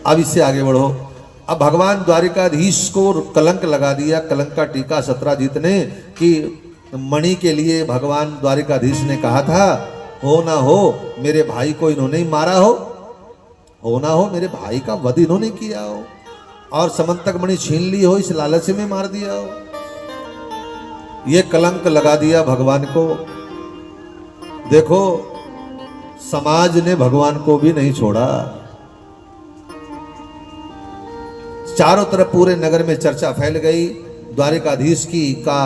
अब इससे आगे बढ़ो। अब भगवान द्वारिकाधीश को कलंक लगा दिया, कलंक का टीका सत्राजीत ने, कि मणि के लिए भगवान द्वारिकाधीश ने कहा था, हो ना हो मेरे भाई को इन्होंने ही मारा हो ना हो मेरे भाई का वध इन्होंने किया हो, और समंतक मणि छीन ली हो, इस लालच में मार दिया हो। ये कलंक लगा दिया भगवान को। देखो समाज ने भगवान को भी नहीं छोड़ा। चारों तरफ पूरे नगर में चर्चा फैल गई, द्वारिकाधीश की का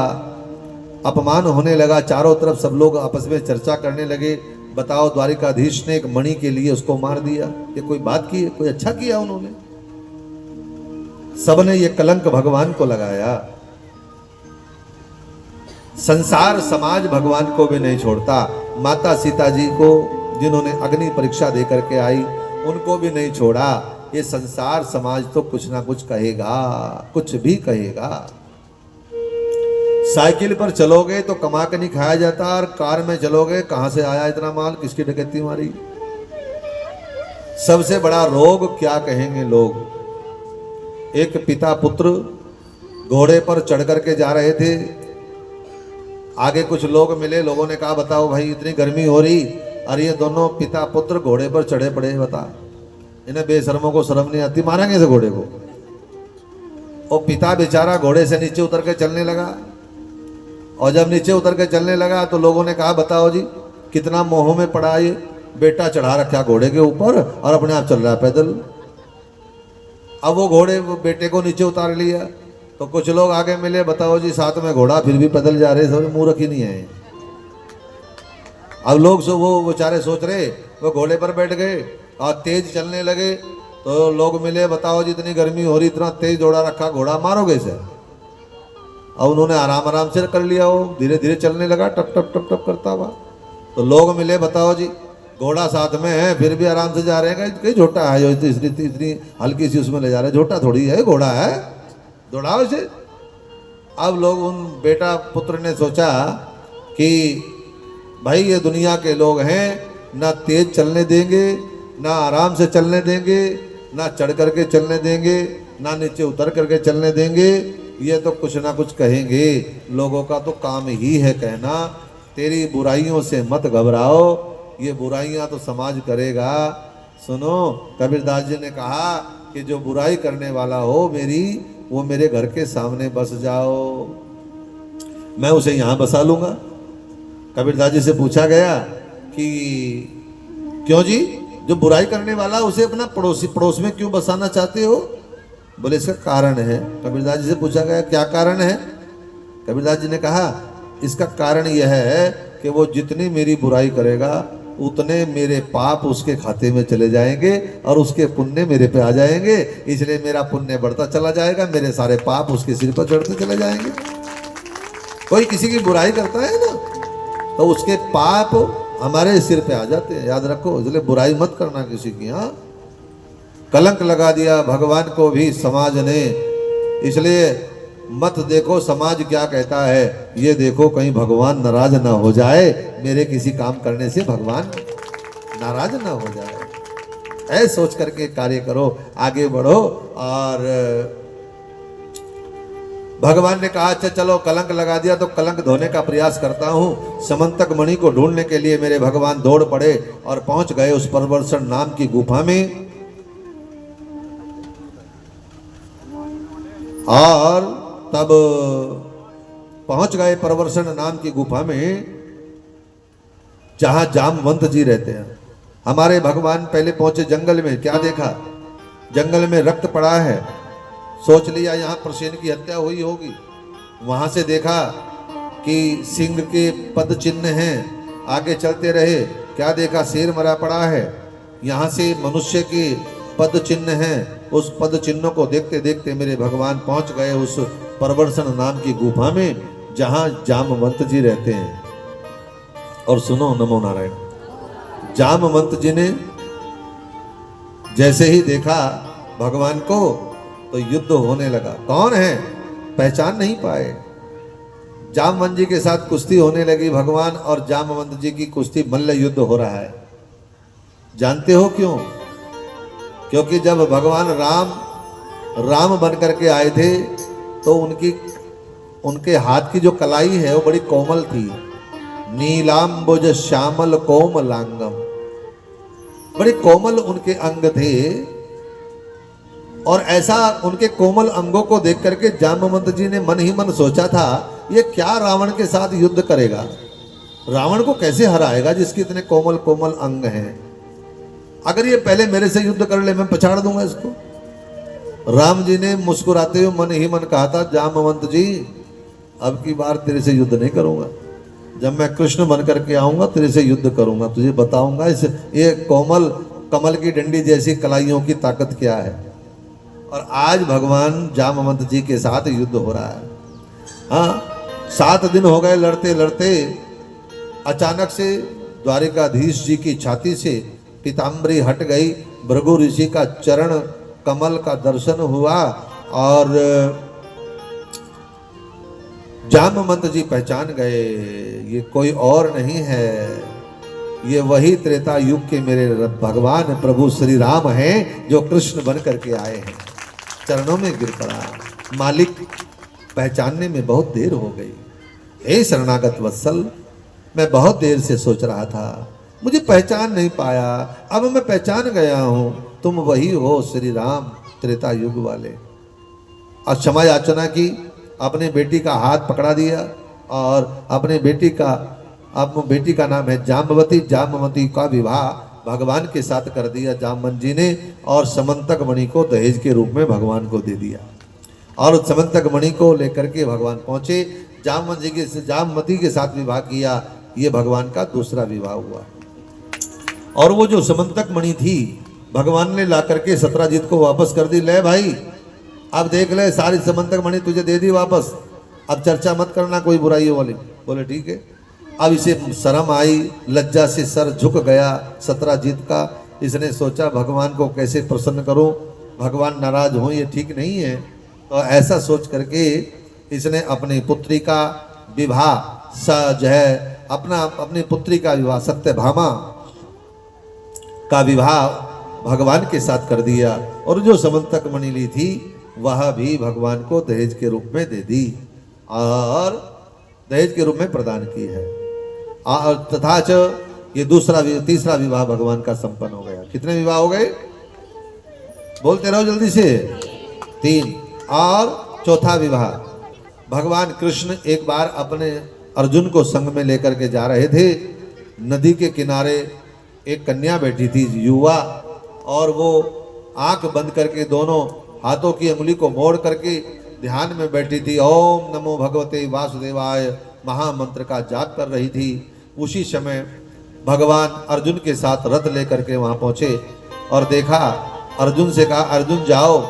अपमान होने लगा। चारों तरफ सब लोग आपस में चर्चा करने लगे, बताओ द्वारिकाधीश ने एक मणि के लिए उसको मार दिया, ये कोई बात की, कोई अच्छा किया उन्होंने? सबने ये कलंक भगवान को लगाया। संसार समाज भगवान को भी नहीं छोड़ता। माता सीता जी को जिन्होंने अग्नि परीक्षा दे करके आई, उनको भी नहीं छोड़ा। ये संसार समाज तो कुछ ना कुछ कहेगा, कुछ भी कहेगा। साइकिल पर चलोगे तो कमा के नहीं खाया जाता, और कार में चलोगे कहां से आया इतना माल, किसकी डकैती मारी। सबसे बड़ा रोग क्या कहेंगे लोग। एक पिता पुत्र घोड़े पर चढ़ करके जा रहे थे, आगे कुछ लोग मिले, लोगों ने कहा बताओ भाई इतनी गर्मी हो रही, और ये दोनों पिता पुत्र घोड़े पर चढ़े पड़े, बता इन्हें बेशर्मों को शर्म नहीं आती, मारेंगे इसे घोड़े को। और पिता बेचारा घोड़े से नीचे उतर के चलने लगा, और जब नीचे उतर के चलने लगा तो लोगों ने कहा बताओ जी कितना मोह में पड़ा ये, बेटा चढ़ा रखा घोड़े के ऊपर और अपने आप चल रहा है पैदल। अब वो घोड़े बेटे को नीचे उतार लिया, तो कुछ लोग आगे मिले, बताओ जी साथ में घोड़ा, फिर भी पैदल जा रहे, सब मूर्ख ही नहीं है। अब लोग वो बेचारे सोच रहे, वो घोड़े पर बैठ गए और तेज चलने लगे, तो लोग मिले, बताओ जी इतनी गर्मी हो रही, इतना तेज दौड़ा रखा घोड़ा, मारोगे इसे? और उन्होंने आराम आराम से कर लिया, वो धीरे धीरे चलने लगा, टप टप टप टप करता हुआ। तो लोग मिले, बताओ जी घोड़ा साथ में है, फिर भी आराम से जा रहे हैं, कहीं झोटा है जो इतनी हल्की सी उसमें ले जा रहे हैं, झोटा थोड़ी है, घोड़ा है, दौड़ाओ इसे। अब लोग उन बेटा पुत्र ने सोचा कि भाई ये दुनिया के लोग हैं, ना तेज चलने देंगे, ना आराम से चलने देंगे, ना चढ़ करके चलने देंगे, ना नीचे उतर करके चलने देंगे, ये तो कुछ ना कुछ कहेंगे। लोगों का तो काम ही है कहना, तेरी बुराइयों से मत घबराओ, ये बुराइयां तो समाज करेगा। सुनो, कबीरदास जी ने कहा कि जो बुराई करने वाला हो मेरी, वो मेरे घर के सामने बस जाओ, मैं उसे यहाँ बसा लूंगा। कबीरदास जी से पूछा गया कि क्यों जी, जो बुराई करने वाला उसे अपना पड़ोस में क्यों बसाना चाहते हो? बोले इसका कारण है। कबीरदास जी से पूछा गया क्या कारण है? कबीरदास जी ने कहा इसका कारण यह है कि वो जितनी मेरी बुराई करेगा उतने मेरे पाप उसके खाते में चले जाएंगे और उसके पुण्य मेरे पे आ जाएंगे, इसलिए मेरा पुण्य बढ़ता चला जाएगा, मेरे सारे पाप उसके सिर पर चढ़ते चले जाएंगे। कोई किसी की बुराई करता है ना, तो उसके पाप हमारे सिर पे आ जाते हैं, याद रखो, इसलिए बुराई मत करना किसी की। हाँ, कलंक लगा दिया भगवान को भी समाज ने, इसलिए मत देखो समाज क्या कहता है, ये देखो कहीं भगवान नाराज ना हो जाए, मेरे किसी काम करने से भगवान नाराज ना हो जाए, ऐसे सोच करके कार्य करो, आगे बढ़ो। और भगवान ने कहा अच्छा चलो कलंक लगा दिया तो कलंक धोने का प्रयास करता हूं। समंतक मणि को ढूंढने के लिए मेरे भगवान दौड़ पड़े और पहुंच गए उस परवर्षण नाम की गुफा में, और तब पहुंच गए परवर्षण नाम की गुफा में जहां जामवंत जी रहते हैं। हमारे भगवान पहले पहुंचे जंगल में, क्या देखा? जंगल में रक्त पड़ा है, सोच लिया यहाँ प्रसेन की हत्या हुई होगी। वहां से देखा कि सिंह के पद चिन्ह हैं, आगे चलते रहे, क्या देखा? शेर मरा पड़ा है। यहाँ से मनुष्य के पद चिन्ह हैं, उस पद चिन्हों को देखते देखते मेरे भगवान पहुंच गए उस परवर्षण नाम की गुफा में जहां जामवंत जी रहते हैं। और सुनो, नमो नारायण, जामवंत जी ने जैसे ही देखा भगवान को तो युद्ध होने लगा। कौन है? पहचान नहीं पाए। जामवंत जी के साथ कुश्ती होने लगी। भगवान और जामवंत जी की कुश्ती, मल्ल युद्ध हो रहा है। जानते हो क्यों? क्योंकि जब भगवान राम बन करके आए थे तो उनके हाथ की जो कलाई है वो बड़ी कोमल थी। नीलांबुज श्यामल कोमलांगम, बड़े कोमल उनके अंग थे। और ऐसा उनके कोमल अंगों को देख करके जामवंत जी ने मन ही मन सोचा था, ये क्या रावण के साथ युद्ध करेगा, रावण को कैसे हराएगा जिसके इतने कोमल कोमल अंग हैं। अगर ये पहले मेरे से युद्ध कर ले, मैं पछाड़ दूंगा इसको। राम जी ने मुस्कुराते हुए मन ही मन कहा था, जामवंत जी अब की बार तेरे से युद्ध नहीं करूंगा, जब मैं कृष्ण बन करके आऊंगा तेरे से युद्ध करूंगा, तुझे बताऊंगा इस ये कोमल कमल की डंडी जैसी कलाइयों की ताकत क्या है। और आज भगवान जामवंत जी के साथ युद्ध हो रहा है। हाँ, 7 दिन हो गए लड़ते लड़ते। अचानक से द्वारिकाधीश जी की छाती से पीताम्बरी हट गई, भृगु ऋषि का चरण कमल का दर्शन हुआ और जामवंत जी पहचान गए, ये कोई और नहीं है, ये वही त्रेता युग के मेरे भगवान प्रभु श्री राम हैं जो कृष्ण बन करके आए हैं। चरणों में गिर पड़ा। मालिक, पहचानने में बहुत देर हो गई। हे शरणागत वत्सल, मैं बहुत देर से सोच रहा था, मुझे पहचान नहीं पाया, अब मैं पहचान गया हूं, तुम वही हो श्री राम त्रेता युग वाले। और क्षमा याचना की, अपने बेटी का हाथ पकड़ा दिया और अपने बेटी का नाम है जाम्बवती, जाम्बवती का विवाह भगवान के साथ कर दिया जामवंत जी ने। और समंतक मणि को दहेज के रूप में भगवान को दे दिया। और समंतक मणि को लेकर के भगवान पहुंचे, जामवती के साथ विवाह किया। ये भगवान का दूसरा विवाह हुआ। और वो जो समंतक मणि थी भगवान ने ला करके सत्राजीत को वापस कर दी। ले भाई, अब देख ले, सारी समंतक मणि तुझे दे दी वापस, अब चर्चा मत करना कोई बुराइयों वाली। बोले ठीक है। अब इसे शर्म आई, लज्जा से सर झुक गया सत्राजीत का। इसने सोचा भगवान को कैसे प्रसन्न करूं, भगवान नाराज हो, ये ठीक नहीं है। तो ऐसा सोच करके इसने अपनी पुत्री का विवाह जो है अपनी पुत्री का विवाह सत्यभामा का विवाह भगवान के साथ कर दिया। और जो समंतक मणि ली थी वह भी भगवान को दहेज के रूप में दे दी और दहेज के रूप में प्रदान की है। और तथा ये तीसरा विवाह भगवान का संपन्न हो गया। कितने विवाह हो गए? बोलते रहो जल्दी से। 3। और चौथा विवाह, भगवान कृष्ण एक बार अपने अर्जुन को संग में लेकर के जा रहे थे। नदी के किनारे एक कन्या बैठी थी, युवा, और वो आंख बंद करके दोनों हाथों की अंगुली को मोड़ करके ध्यान में बैठी थी। ओम नमो भगवते वासुदेवाय महामंत्र का जाप कर रही थी। उसी समय भगवान अर्जुन के साथ रथ लेकर के वहां पहुंचे और देखा, अर्जुन से कहा, अर्जुन जाओ,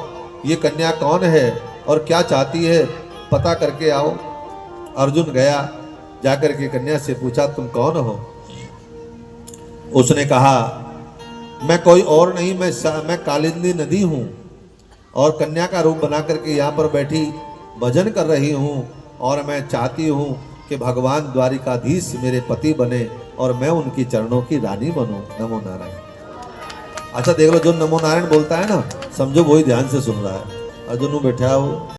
ये कन्या कौन है और क्या चाहती है पता करके आओ। अर्जुन गया, जाकर के कन्या से पूछा, तुम कौन हो? उसने कहा, मैं कोई और नहीं, मैं कालिंदी नदी हूँ और कन्या का रूप बना करके यहाँ पर बैठी भजन कर रही हूँ और मैं चाहती हूँ कि भगवान द्वारिकाधीश मेरे पति बने और मैं उनकी चरणों की रानी बनूं। नमो नारायण। अच्छा देख लो, जो नमो नारायण बोलता है ना, समझो वही ध्यान से सुन रहा है। अर्जुन बैठा हो।